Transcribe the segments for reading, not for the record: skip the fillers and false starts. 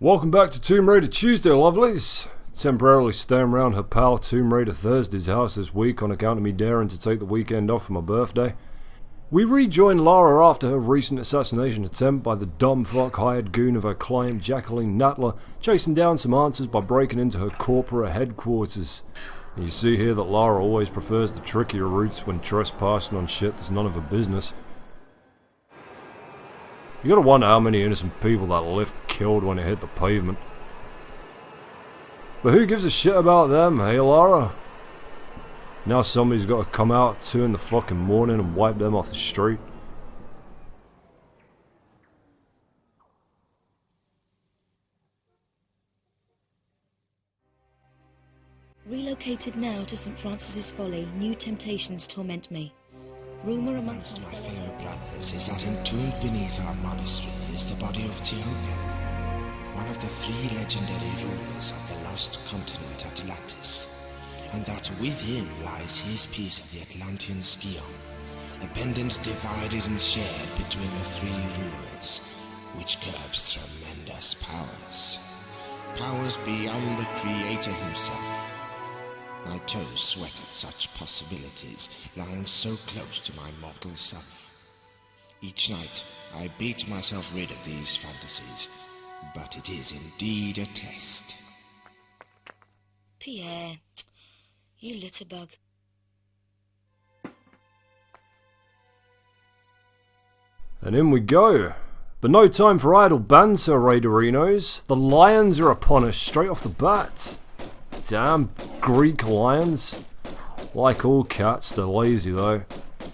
Welcome back to Tomb Raider Tuesday, lovelies. Temporarily staying around her pal Tomb Raider Thursday's house this week on account of me daring to take the weekend off for my birthday. We rejoin Lara after her recent assassination attempt by the dumb fuck hired goon of her client Jacqueline Natler, chasing down some answers by breaking into her corporate headquarters. And you see here that Lara always prefers the trickier routes when trespassing on shit that's none of her business. You gotta wonder how many innocent people that lift killed when it hit the pavement. But who gives a shit about them, hey Lara? Now somebody's gotta come out at 2 in the fucking morning and wipe them off the street. Relocated now to St. Francis's Folly, new temptations torment me. Rumour amongst my fellow brothers is that entombed beneath our monastery is the body of Tiokan, one of the 3 legendary rulers of the lost continent Atlantis, and that with him lies his piece of the Atlantean Scion, a pendant divided and shared between the 3 rulers, which curbs tremendous powers. Powers beyond the Creator himself. My toes sweat at such possibilities, lying so close to my mortal self. Each night, I beat myself rid of these fantasies, but it is indeed a test. Pierre, you litterbug. And in we go. But no time for idle banter, Raiderinos. The lions are upon us straight off the bat. Damn Greek lions. Like all cats, they're lazy though.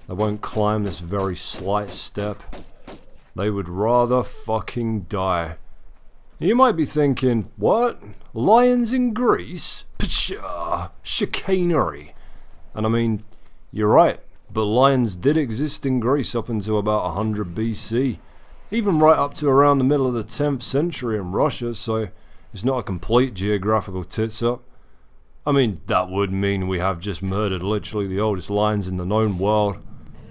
They won't climb this very slight step. They would rather fucking die. You might be thinking, what? Lions in Greece? Pshaw, chicanery. And I mean, you're right, but lions did exist in Greece up until about 100 BC. Even right up to around the middle of the 10th century in Russia, so it's not a complete geographical tits-up. I mean, that would mean we have just murdered literally the oldest lions in the known world.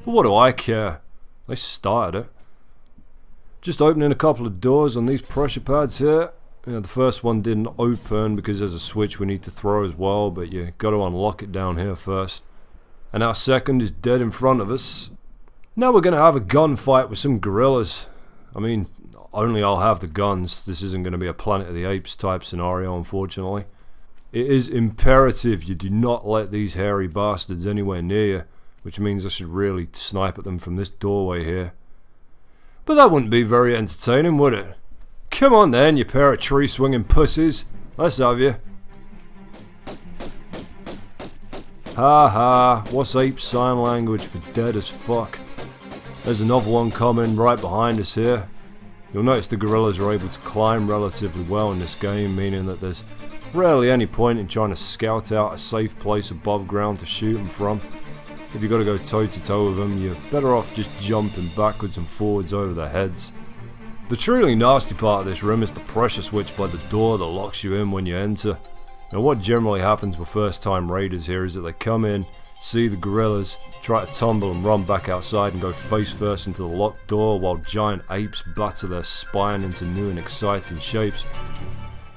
But what do I care? They started it. Just opening a couple of doors on these pressure pads here. The first one didn't open because there's a switch we need to throw as well, but you got to unlock it down here first. And our second is dead in front of us. Now we're going to have a gunfight with some gorillas. I mean, only I'll have the guns. This isn't going to be a Planet of the Apes type scenario, unfortunately. It is imperative you do not let these hairy bastards anywhere near you, which means I should really snipe at them from this doorway here. But that wouldn't be very entertaining, would it? Come on then, you pair of tree-swinging pussies. Let's have you. Ha ha, what's ape sign language for dead as fuck? There's another one coming right behind us here. You'll notice the gorillas are able to climb relatively well in this game, meaning that there's rarely any point in trying to scout out a safe place above ground to shoot them from. If you've got to go toe to toe with them, you're better off just jumping backwards and forwards over their heads. The truly nasty part of this room is the pressure switch by the door that locks you in when you enter. Now what generally happens with first time raiders here is that they come in, see the gorillas, try to tumble and run back outside and go face first into the locked door while giant apes batter their spine into new and exciting shapes.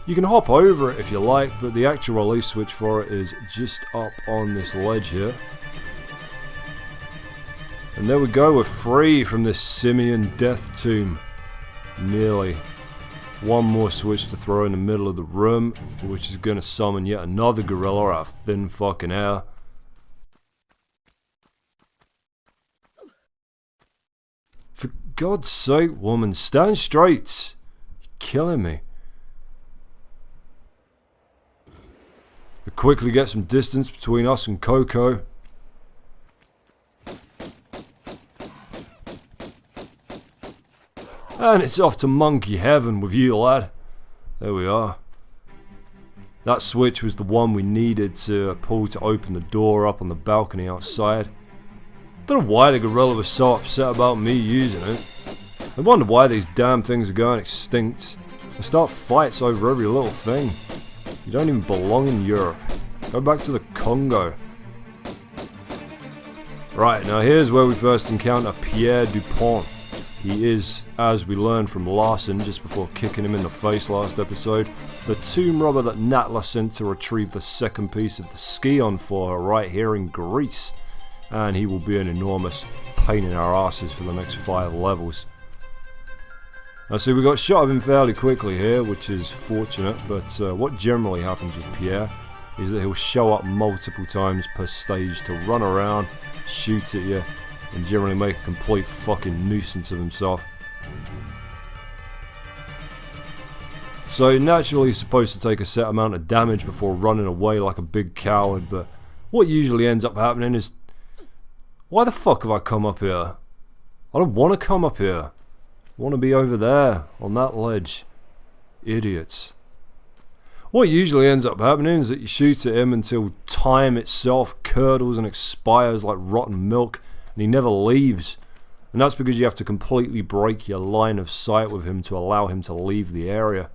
You can hop over it if you like, but the actual release switch for it is just up on this ledge here. And there we go, we're free from this simian death tomb. Nearly. One more switch to throw in the middle of the room, which is going to summon yet another gorilla out of thin fucking air. For God's sake, woman, stand straight. You're killing me. We quickly get some distance between us and Coco. And it's off to monkey heaven with you, lad. There we are. That switch was the one we needed to pull to open the door up on the balcony outside. Don't know why the gorilla was so upset about me using it. I wonder why these damn things are going extinct. They start fights over every little thing. You don't even belong in Europe. Go back to the Congo. Right, now here's where we first encounter Pierre du Pont. he is, as we learned from Larson just before kicking him in the face last episode, the tomb robber that Natla sent to retrieve the second piece of the Skion for her right here in Greece. And he will be an enormous pain in our asses for the next 5 levels. Now see, we got shot of him fairly quickly here, which is fortunate, but what generally happens with Pierre is that he'll show up multiple times per stage to run around, shoot at you, and generally make a complete fucking nuisance of himself. So naturally he's supposed to take a set amount of damage before running away like a big coward, but what usually ends up happening is, why the fuck have I come up here? I don't want to come up here. I want to be over there, on that ledge. Idiots. What usually ends up happening is that you shoot at him until time itself curdles and expires like rotten milk, and he never leaves. And that's because you have to completely break your line of sight with him to allow him to leave the area.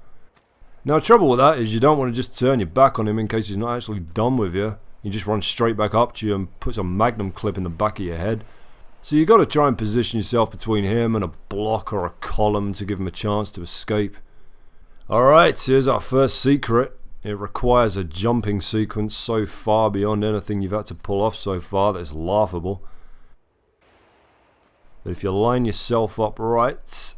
Now the trouble with that is you don't want to just turn your back on him in case he's not actually done with you. He just runs straight back up to you and puts a magnum clip in the back of your head. So you got to try and position yourself between him and a block or a column to give him a chance to escape. Alright, here's our first secret. It requires a jumping sequence so far beyond anything you've had to pull off so far that it's laughable. But if you line yourself up right...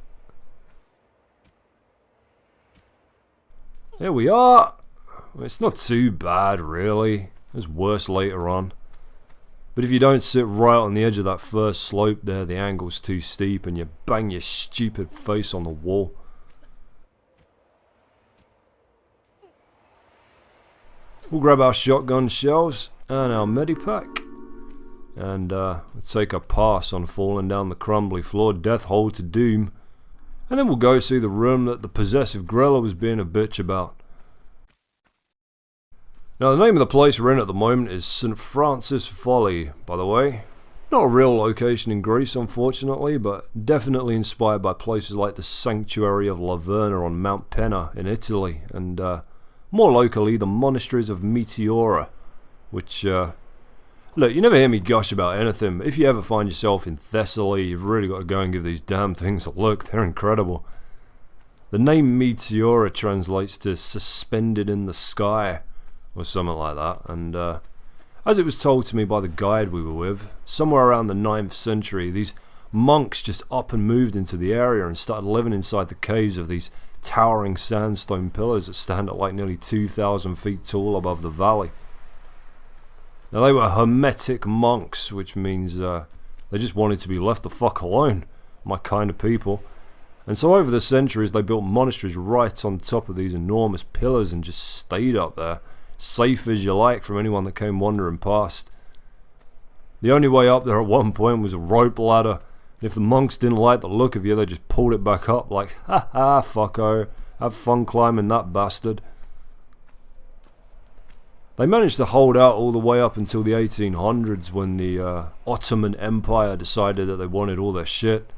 There we are! It's not too bad really. There's worse later on. But if you don't sit right on the edge of that first slope there, the angle's too steep and you bang your stupid face on the wall. We'll grab our shotgun shells and our medipack. And we'll take a pass on falling down the crumbly floor death hole to doom. And then we'll go see the room that the possessive Grella was being a bitch about. Now the name of the place we're in at the moment is St. Francis Folly, by the way. Not a real location in Greece unfortunately, but definitely inspired by places like the Sanctuary of Laverna on Mount Penna in Italy, and more locally the monasteries of Meteora, which, look, you never hear me gush about anything, but if you ever find yourself in Thessaly, you've really got to go and give these damn things a look. They're incredible. The name Meteora translates to suspended in the sky, or something like that, and as it was told to me by the guide we were with, somewhere around the 9th century, these monks just up and moved into the area and started living inside the caves of these towering sandstone pillars that stand at like nearly 2,000 feet tall above the valley. Now they were hermetic monks, which means they just wanted to be left the fuck alone, my kind of people. And so over the centuries they built monasteries right on top of these enormous pillars and just stayed up there, safe as you like from anyone that came wandering past. The only way up there at one point was a rope ladder, and if the monks didn't like the look of you, they just pulled it back up like, ha ha, fucko, have fun climbing that bastard. They managed to hold out all the way up until the 1800s when the Ottoman Empire decided that they wanted all their shit,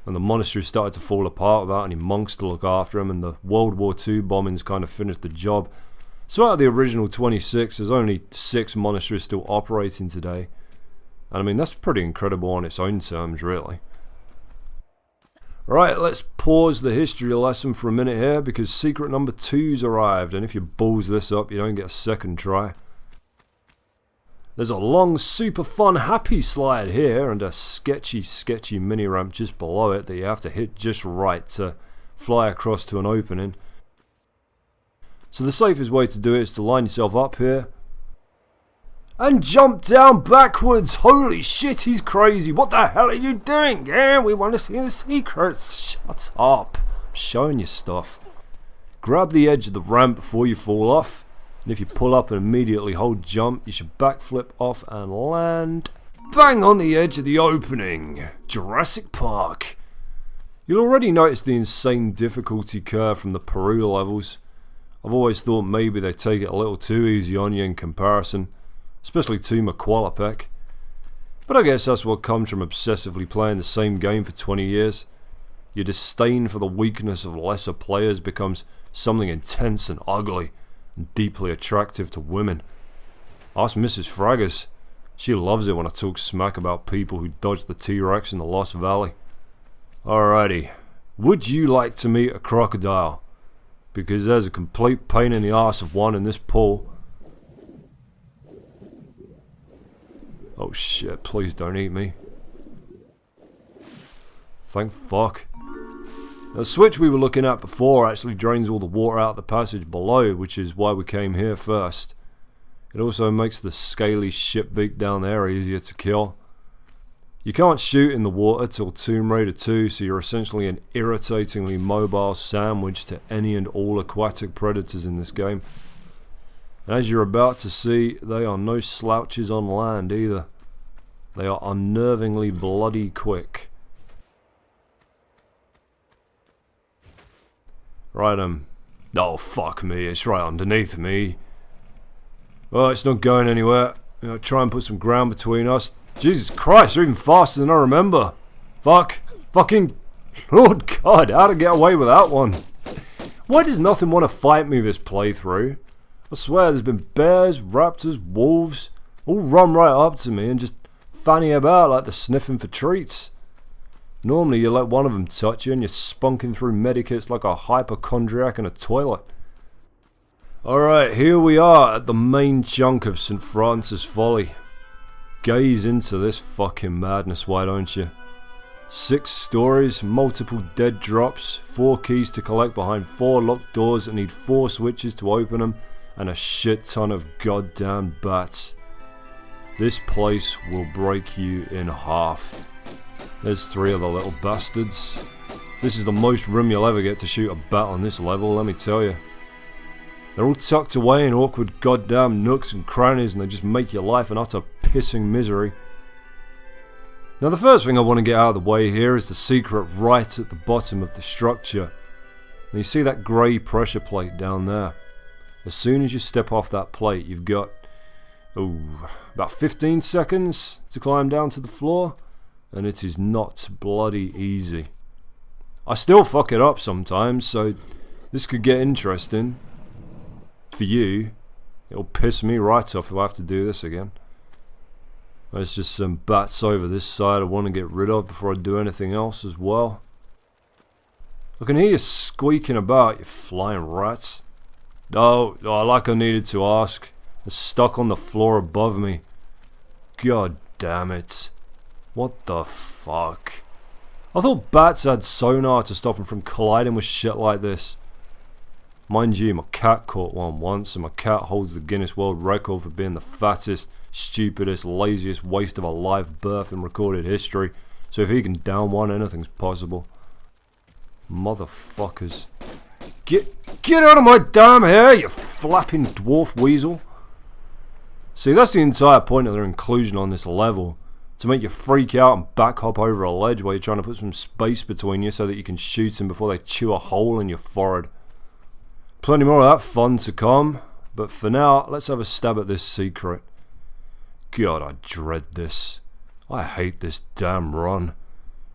and the monastery started to fall apart without any monks to look after them, and the World War II bombings kind of finished the job. So out of the original 26, there's only 6 monasteries still operating today. And I mean, that's pretty incredible on its own terms, really. Right, let's pause the history lesson for a minute here, because secret number 2's arrived, and if you balls this up, you don't get a second try. There's a long, super fun, happy slide here, and a sketchy mini ramp just below it that you have to hit just right to fly across to an opening. So the safest way to do it is to line yourself up here and jump down backwards. Holy shit, he's crazy. What the hell are you doing? Yeah, we want to see the secrets. Shut up. I'm showing you stuff. Grab the edge of the ramp before you fall off, and if you pull up and immediately hold jump, you should backflip off and land bang on the edge of the opening. Jurassic Park. You'll already notice the insane difficulty curve from the Peru levels. I've always thought maybe they take it a little too easy on you in comparison, especially to Maqualapec. But I guess that's what comes from obsessively playing the same game for 20 years. Your disdain for the weakness of lesser players becomes something intense and ugly and deeply attractive to women. Ask Mrs. Fraggers. She loves it when I talk smack about people who dodged the T-Rex in the Lost Valley. Alrighty. Would you like to meet a crocodile? Because there's a complete pain in the arse of one in this pool. Oh shit, please don't eat me. Thank fuck. The switch we were looking at before actually drains all the water out the passage below, which is why we came here first. It also makes the scaly shit beak down there easier to kill. You can't shoot in the water till Tomb Raider 2, so you're essentially an irritatingly mobile sandwich to any and all aquatic predators in this game. As you're about to see, they are no slouches on land either. They are unnervingly bloody quick. Right, oh fuck me, it's right underneath me. Well, it's not going anywhere. You know, try and put some ground between us. Jesus Christ, they're even faster than I remember. Fuck. Fucking Lord God, how to get away with that one? Why does nothing want to fight me this playthrough? I swear there's been bears, raptors, wolves, all run right up to me and just fanny about like they're sniffing for treats. Normally you let one of them touch you and you're spunking through medikits like a hypochondriac in a toilet. Alright, here we are at the main chunk of St. Francis Folly. Gaze into this fucking madness, why don't you? 6 stories, multiple dead drops, 4 keys to collect behind 4 locked doors that need 4 switches to open them, and a shit ton of goddamn bats. This place will break you in half. There's 3 of the little bastards. This is the most room you'll ever get to shoot a bat on this level, let me tell you. They're all tucked away in awkward goddamn nooks and crannies, and they just make your life an utter pissing misery. Now the first thing I want to get out of the way here is the secret right at the bottom of the structure. And you see that grey pressure plate down there. As soon as you step off that plate, you've got about 15 seconds to climb down to the floor, and it is not bloody easy. I still fuck it up sometimes, so this could get interesting. For you, it'll piss me right off if I have to do this again. There's just some bats over this side I want to get rid of before I do anything else as well. I can hear you squeaking about, you flying rats. Oh, like I needed to ask. They're stuck on the floor above me. God damn it. What the fuck? I thought bats had sonar to stop them from colliding with shit like this. Mind you, my cat caught one once, and my cat holds the Guinness World Record for being the fattest, stupidest, laziest waste of a live birth in recorded history. So if he can down one, anything's possible. Motherfuckers. Get out of my damn hair, you flapping dwarf weasel. See, that's the entire point of their inclusion on this level. To make you freak out and back hop over a ledge while you're trying to put some space between you so that you can shoot them before they chew a hole in your forehead. Plenty more of that fun to come, but for now, let's have a stab at this secret. God, I dread this. I hate this damn run.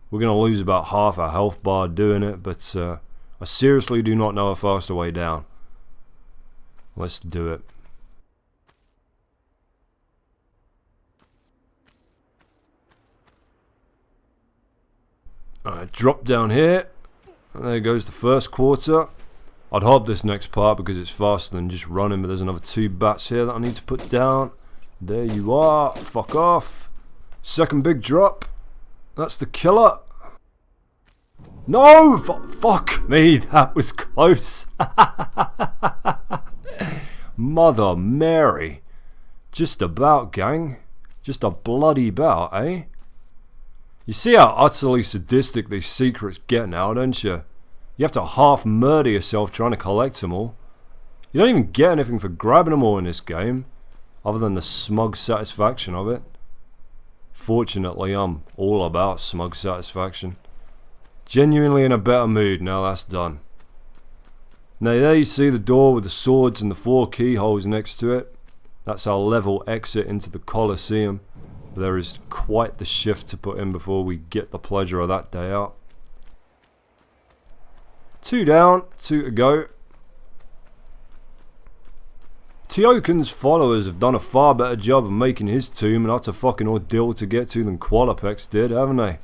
We're going to lose about half our health bar doing it, but I seriously do not know a faster way down. Let's do it. Alright, drop down here. And there goes the first quarter. I'd hop this next part because it's faster than just running, but there's another 2 bats here that I need to put down. There you are. Fuck off. Second big drop. That's the killer. No! Fuck me. That was close. Mother Mary. Just about, gang. Just a bloody bout, eh? You see how utterly sadistic these secrets get now, don't you? You have to half murder yourself trying to collect them all. You don't even get anything for grabbing them all in this game, other than the smug satisfaction of it. Fortunately, I'm all about smug satisfaction. Genuinely in a better mood now that's done. Now there you see the door with the swords and the 4 keyholes next to it. That's our level exit into the Colosseum. But there is quite the shift to put in before we get the pleasure of that day out. 2 down, 2 to go. Teoken's followers have done a far better job of making his tomb an utter fucking ordeal to get to than Qualipex did, haven't they?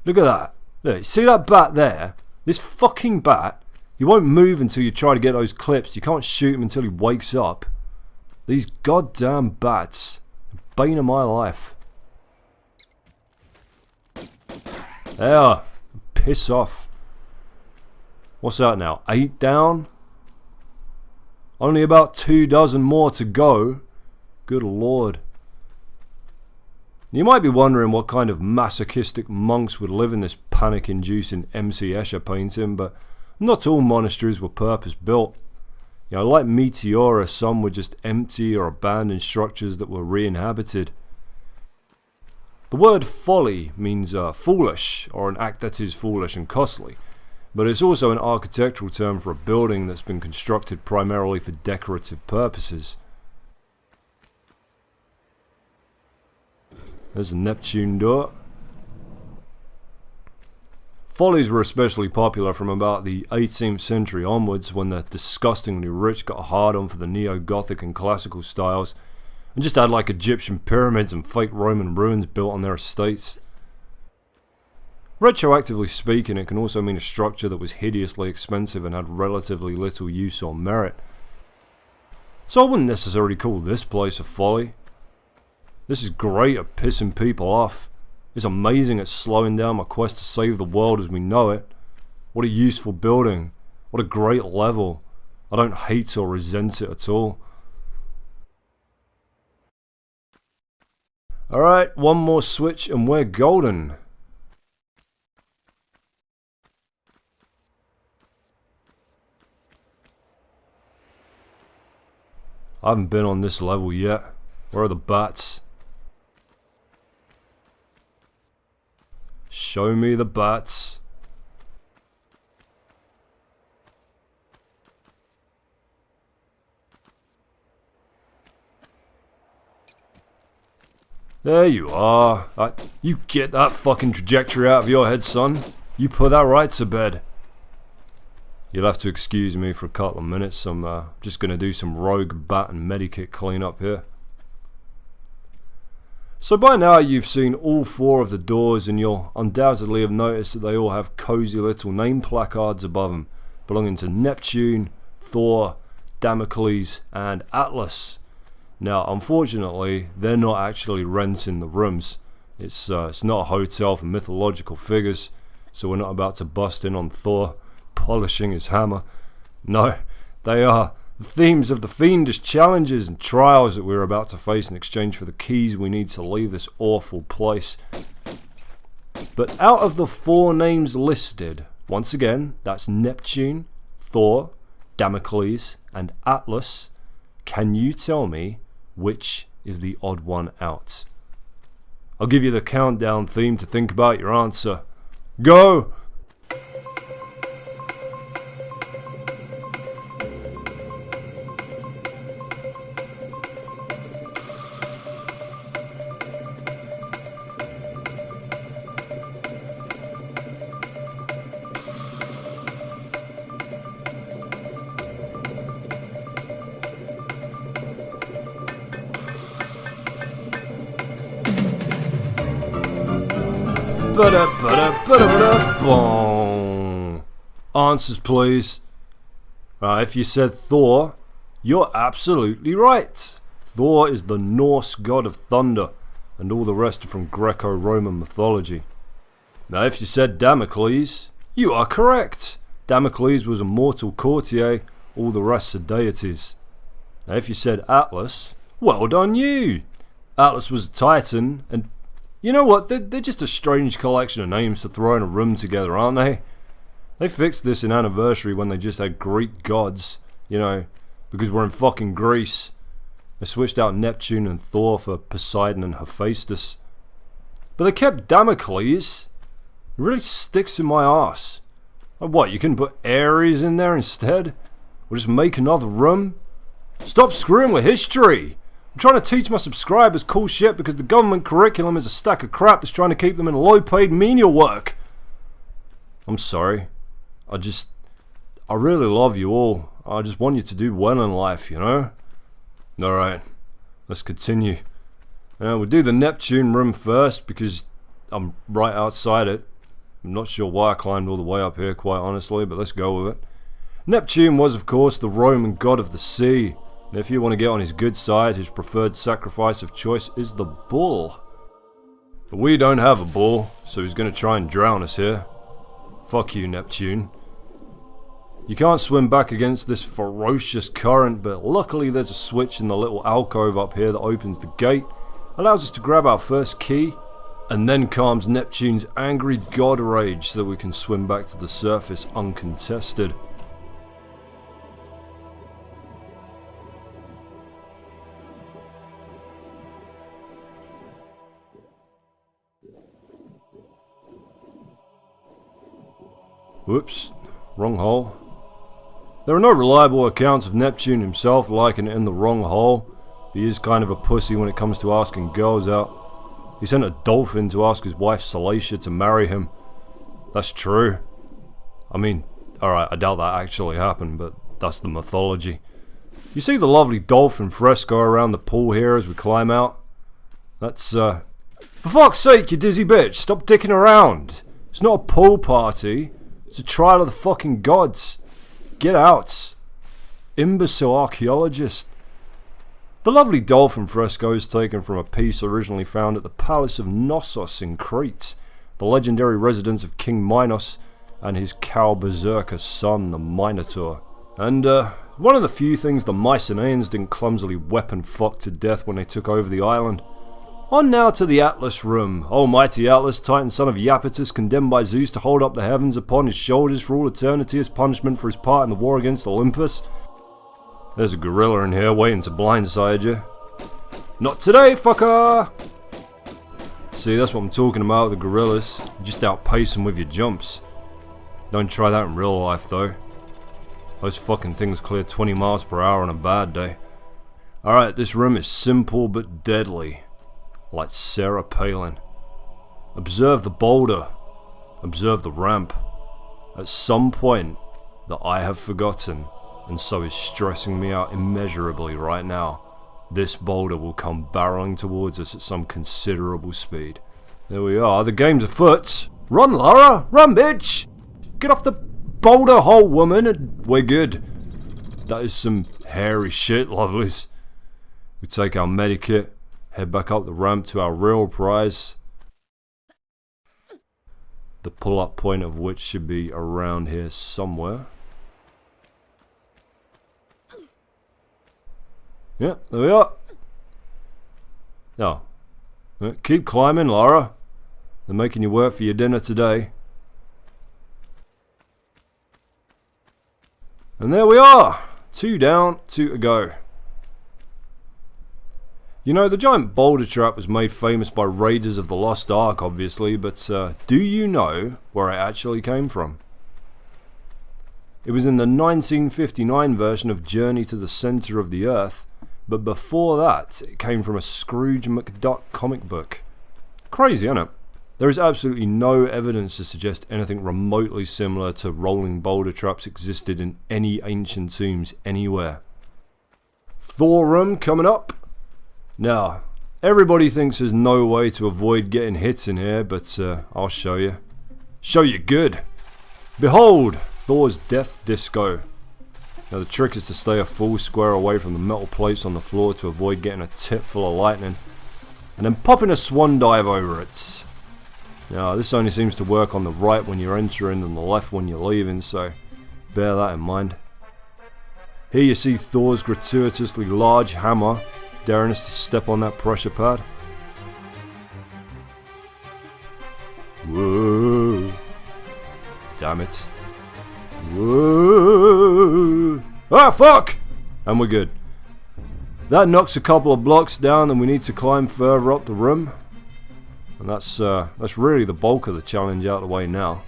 Look at that. Look, see that bat there? This fucking bat, he won't move until you try to get those clips. You can't shoot him until he wakes up. These goddamn bats. Bane of my life. There. Piss off. What's that now? 8 down? Only about 24 more to go. Good lord. You might be wondering what kind of masochistic monks would live in this panic-inducing MC Escher painting, but not all monasteries were purpose-built. You know, like Meteora, some were just empty or abandoned structures that were re-inhabited. The word folly means foolish, or an act that is foolish and costly, but it's also an architectural term for a building that's been constructed primarily for decorative purposes. There's a Neptune door. Follies were especially popular from about the 18th century onwards, when the disgustingly rich got a hard-on for the neo-Gothic and classical styles, and just had like Egyptian pyramids and fake Roman ruins built on their estates. Retroactively speaking, it can also mean a structure that was hideously expensive and had relatively little use or merit. So I wouldn't necessarily call this place a folly. This is great at pissing people off. It's amazing at slowing down my quest to save the world as we know it. What a useful building. What a great level. I don't hate or resent it at all. Alright, one more switch and we're golden. I haven't been on this level yet. Where are the bats? Show me the bats. There you are. You get that fucking trajectory out of your head, son. You put that right to bed. You'll have to excuse me for a couple of minutes. I'm just going to do some rogue bat and medikit cleanup here. So by now you've seen all 4 of the doors, and you'll undoubtedly have noticed that they all have cozy little name placards above them, belonging to Neptune, Thor, Damocles and Atlas. Now unfortunately they're not actually renting the rooms. It's not a hotel for mythological figures, so we're not about to bust in on Thor polishing his hammer. No, they are the themes of the fiendish challenges and trials that we're about to face in exchange for the keys we need to leave this awful place. But out of the 4 names listed, once again, that's Neptune, Thor, Damocles and Atlas, can you tell me which is the odd one out? I'll give you the countdown theme to think about your answer. Go! Answers please. If you said Thor, you're absolutely right. Thor is the Norse god of thunder, and all the rest are from Greco-Roman mythology. Now if you said Damocles, you are correct. Damocles was a mortal courtier, all the rest are deities. Now if you said Atlas, well done you. Atlas was a titan, and you know what, they're just a strange collection of names to throw in a room together, aren't they? They fixed this in Anniversary when they just had Greek gods, you know, because we're in fucking Greece. They switched out Neptune and Thor for Poseidon and Hephaestus. But they kept Damocles. It really sticks in my arse. Like what, you can put Ares in there instead? Or just make another room? Stop screwing with history! I'm trying to teach my subscribers cool shit because the government curriculum is a stack of crap that's trying to keep them in low-paid menial work. I'm sorry. I really love you all. I just want you to do well in life, you know? Alright, let's continue. We'll do the Neptune room first because I'm right outside it. I'm not sure why I climbed all the way up here, quite honestly, but let's go with it. Neptune was, of course, the Roman god of the sea. And if you want to get on his good side, his preferred sacrifice of choice is the bull. But we don't have a bull, so he's going to try and drown us here. Fuck you, Neptune. You can't swim back against this ferocious current, but luckily there's a switch in the little alcove up here that opens the gate, allows us to grab our first key, and then calms Neptune's angry god rage so that we can swim back to the surface uncontested. Whoops, wrong hole. There are no reliable accounts of Neptune himself liking it in the wrong hole. He is kind of a pussy when it comes to asking girls out. He sent a dolphin to ask his wife Salacia to marry him. That's true. I mean, alright, I doubt that actually happened, but that's the mythology. You see the lovely dolphin fresco around the pool here as we climb out? That's, for fuck's sake, you dizzy bitch, stop dicking around. It's not a pool party. It's a trial of the fucking gods. Get out. Imbecile archaeologist. The lovely dolphin fresco is taken from a piece originally found at the Palace of Knossos in Crete, the legendary residence of King Minos and his cow berserker son, the Minotaur. And one of the few things the Mycenaeans didn't clumsily weapon fuck to death when they took over the island. On now to the Atlas room. Almighty Atlas, Titan son of Iapetus, condemned by Zeus to hold up the heavens upon his shoulders for all eternity as punishment for his part in the war against Olympus. There's a gorilla in here waiting to blindside you. Not today, fucker! See, that's what I'm talking about with the gorillas. You just outpace them with your jumps. Don't try that in real life, though. Those fucking things clear 20 miles per hour on a bad day. Alright, this room is simple but deadly. Like Sarah Palin. Observe the boulder. Observe the ramp. At some point that I have forgotten, and so is stressing me out immeasurably right now, this boulder will come barreling towards us at some considerable speed. There we are, the game's afoot. Run, Lara! Run, bitch! Get off the boulder hole, woman, and we're good. That is some hairy shit, lovelies. We take our medikit, head back up the ramp to our real prize. The pull-up point of which should be around here somewhere. Yeah, there we are. Now, keep climbing, Lara. They're making you work for your dinner today. And there we are. 2 down, 2 to go. You know, the giant boulder trap was made famous by Raiders of the Lost Ark, obviously, but do you know where it actually came from? It was in the 1959 version of Journey to the Center of the Earth, but before that, it came from a Scrooge McDuck comic book. Crazy, isn't it? There is absolutely no evidence to suggest anything remotely similar to rolling boulder traps existed in any ancient tombs anywhere. Thor room coming up. Now, everybody thinks there's no way to avoid getting hits in here, but I'll show you. Show you good. Behold, Thor's death disco. Now the trick is to stay a full square away from the metal plates on the floor to avoid getting a tip full of lightning, and then popping a swan dive over it. Now this only seems to work on the right when you're entering and the left when you're leaving, so bear that in mind. Here you see Thor's gratuitously large hammer, daring us to step on that pressure pad. Whoa. Damn it. Whoa. Ah, fuck! And we're good. That knocks a couple of blocks down and we need to climb further up the room. And that's really the bulk of the challenge out of the way now.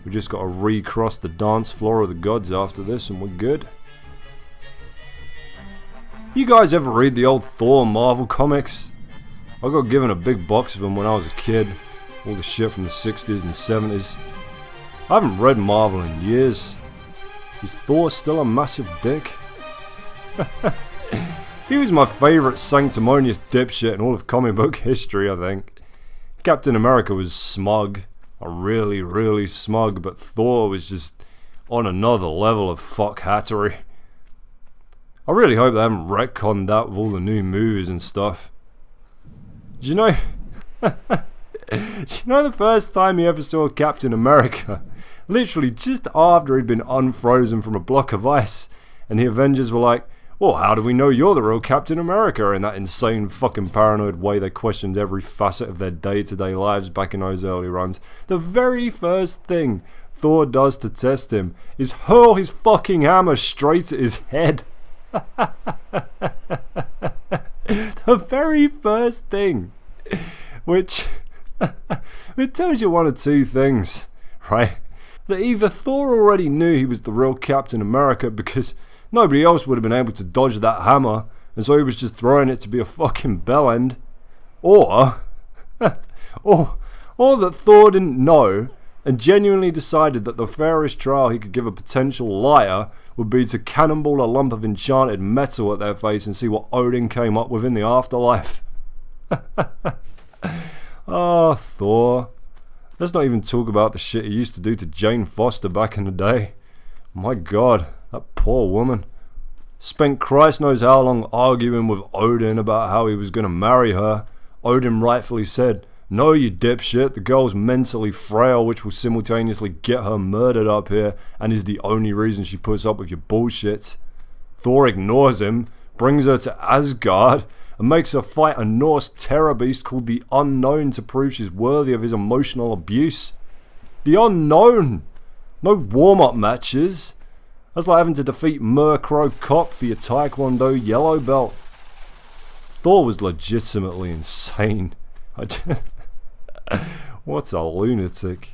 We just got to recross the dance floor of the gods after this and we're good. You guys ever read the old Thor Marvel comics? I got given a big box of them when I was a kid. All the shit from the 60s and 70s. I haven't read Marvel in years. Is Thor still a massive dick? He was my favourite sanctimonious dipshit in all of comic book history, I think. Captain America was smug. really, really smug, but Thor was just on another level of fuck hattery. I really hope they haven't retconned that with all the new movies and stuff. Do you know... Do you know the first time you ever saw Captain America? Literally just after he'd been unfrozen from a block of ice, and the Avengers were like, well, how do we know you're the real Captain America? In that insane fucking paranoid way they questioned every facet of their day-to-day lives back in those early runs. The very first thing Thor does to test him is hurl his fucking hammer straight at his head. The very first thing. Which... it tells you one of two things, right? That either Thor already knew he was the real Captain America because nobody else would have been able to dodge that hammer, and so he was just throwing it to be a fucking bellend, or that Thor didn't know and genuinely decided that the fairest trial he could give a potential liar would be to cannonball a lump of enchanted metal at their face and see what Odin came up with in the afterlife. Oh, Thor. Let's not even talk about the shit he used to do to Jane Foster back in the day. My god, that poor woman. Spent Christ knows how long arguing with Odin about how he was going to marry her. Odin rightfully said, no you dipshit, the girl's mentally frail, which will simultaneously get her murdered up here and is the only reason she puts up with your bullshit. Thor ignores him, brings her to Asgard, and makes her fight a Norse terror beast called the Unknown to prove she's worthy of his emotional abuse. The Unknown! No warm-up matches. That's like having to defeat Murkrow Cop for your Taekwondo yellow belt. Thor was legitimately insane. What a lunatic.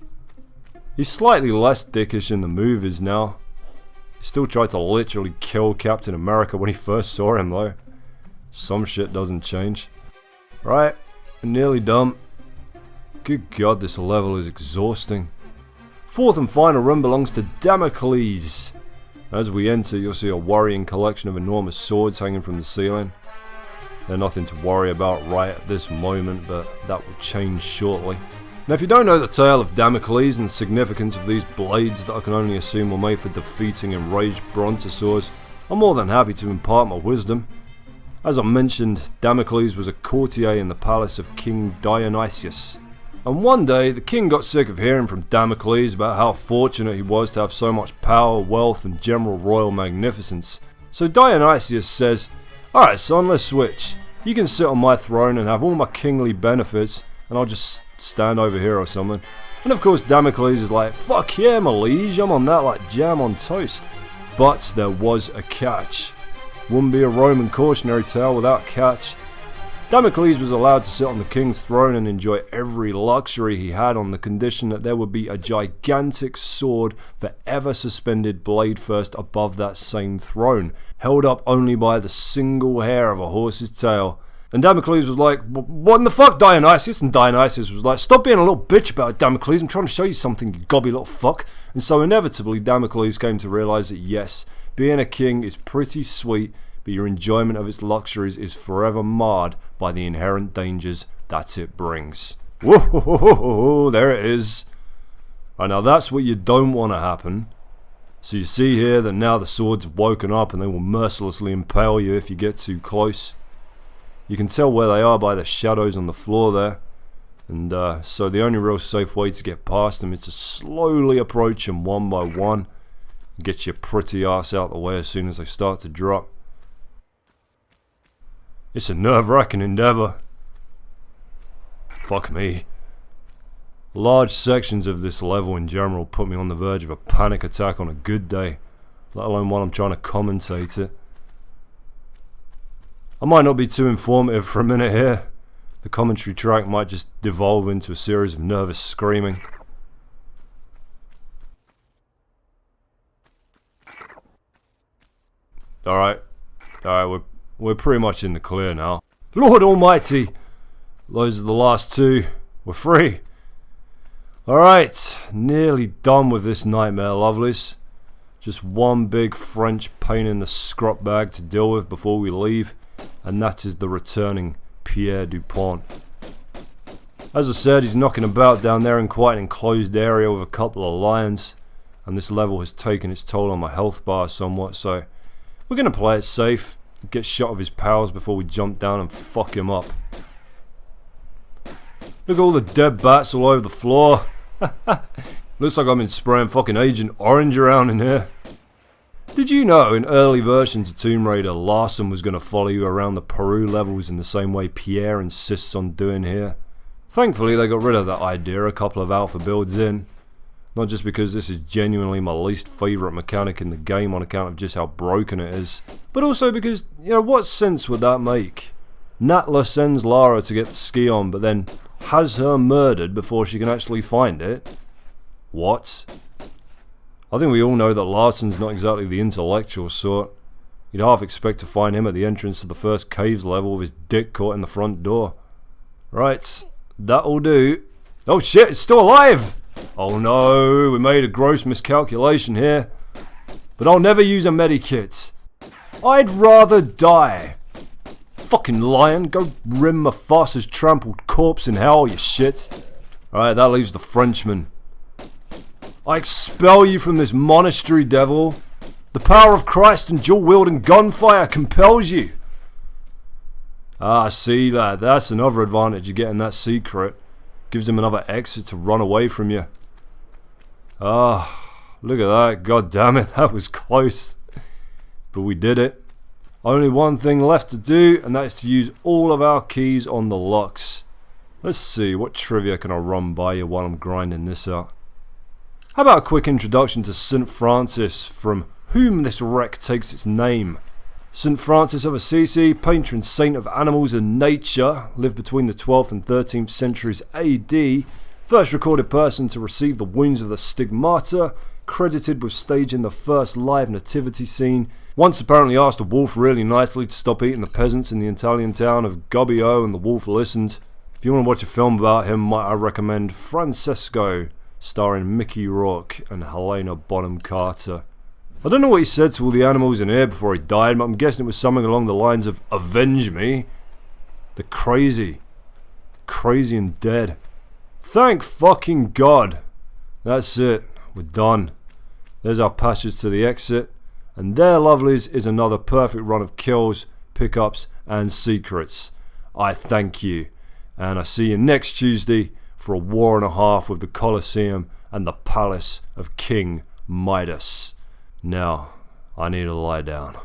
He's slightly less dickish in the movies now. He still tried to literally kill Captain America when he first saw him though. Some shit doesn't change. Right, we're nearly done. Good god, this level is exhausting. Fourth and final run belongs to Damocles. As we enter, you'll see a worrying collection of enormous swords hanging from the ceiling. They're nothing to worry about right at this moment, but that will change shortly. Now if you don't know the tale of Damocles and the significance of these blades that I can only assume were made for defeating enraged brontosaurs, I'm more than happy to impart my wisdom. As I mentioned, Damocles was a courtier in the palace of King Dionysius. And one day, the king got sick of hearing from Damocles about how fortunate he was to have so much power, wealth, and general royal magnificence. So Dionysius says, alright son, let's switch. You can sit on my throne and have all my kingly benefits, and I'll just stand over here or something. And of course Damocles is like, fuck yeah my liege, I'm on that like jam on toast. But there was a catch. Wouldn't be a Roman cautionary tale without catch. Damocles was allowed to sit on the king's throne and enjoy every luxury he had on the condition that there would be a gigantic sword forever suspended blade first above that same throne, held up only by the single hair of a horse's tail. And Damocles was like, what in the fuck, Dionysius? And Dionysius was like, stop being a little bitch about it, Damocles, I'm trying to show you something, you gobby little fuck. And so inevitably Damocles came to realise that yes, being a king is pretty sweet, but your enjoyment of its luxuries is forever marred by the inherent dangers that it brings. Whoa, there it is. Right, now that's what you don't want to happen. So you see here that now the swords have woken up and they will mercilessly impale you if you get too close. You can tell where they are by the shadows on the floor there. And so the only real safe way to get past them is to slowly approach them one by one. Get your pretty ass out the way as soon as they start to drop. It's a nerve-wracking endeavour. Fuck me. Large sections of this level in general put me on the verge of a panic attack on a good day, let alone while I'm trying to commentate it. I might not be too informative for a minute here. The commentary track might just devolve into a series of nervous screaming. Alright, we're pretty much in the clear now. Lord Almighty! Those are the last two. We're free. Alright, nearly done with this nightmare, lovelies. Just one big French pain in the scrot bag to deal with before we leave, and that is the returning Pierre du Pont. As I said, he's knocking about down there in quite an enclosed area with a couple of lions, and this level has taken its toll on my health bar somewhat, so we're going to play it safe, get shot of his pals before we jump down and fuck him up. Look at all the dead bats all over the floor. Looks like I've been spraying fucking Agent Orange around in here. Did you know in early versions of Tomb Raider, Larson was going to follow you around the Peru levels in the same way Pierre insists on doing here? Thankfully they got rid of that idea a couple of alpha builds in. Not just because this is genuinely my least favourite mechanic in the game on account of just how broken it is, but also because, you know, what sense would that make? Natla sends Lara to get the ski on, but then has her murdered before she can actually find it? What? I think we all know that Larson's not exactly the intellectual sort. You'd half expect to find him at the entrance to the first caves level with his dick caught in the front door. Right, that'll do. Oh shit, it's still alive! Oh no, we made a gross miscalculation here. But I'll never use a medikit. I'd rather die. Fucking lion, go rim Mufasa trampled corpse in hell, you shit. Alright, that leaves the Frenchman. I expel you from this monastery, devil. The power of Christ and dual-wielding gunfire compels you. Ah, see, lad, that's another advantage of getting that secret. Gives him another exit to run away from you. Ah, look at that. God damn it, that was close. But we did it. Only one thing left to do, and that is to use all of our keys on the locks. Let's see, what trivia can I run by you while I'm grinding this out? How about a quick introduction to St. Francis, from whom this wreck takes its name? St. Francis of Assisi, patron saint of animals and nature, lived between the 12th and 13th centuries AD, first recorded person to receive the wounds of the stigmata, credited with staging the first live nativity scene, once apparently asked a wolf really nicely to stop eating the peasants in the Italian town of Gubbio, and the wolf listened. If you want to watch a film about him, might I recommend Francesco, starring Mickey Rourke and Helena Bonham Carter. I don't know what he said to all the animals in here before he died, but I'm guessing it was something along the lines of, "Avenge me." They're crazy. Crazy and dead. Thank fucking God. That's it. We're done. There's our passage to the exit. And there, lovelies, is another perfect run of kills, pickups, and secrets. I thank you. And I see you next Tuesday for a war and a half with the Colosseum and the Palace of King Midas. Now, I need to lie down.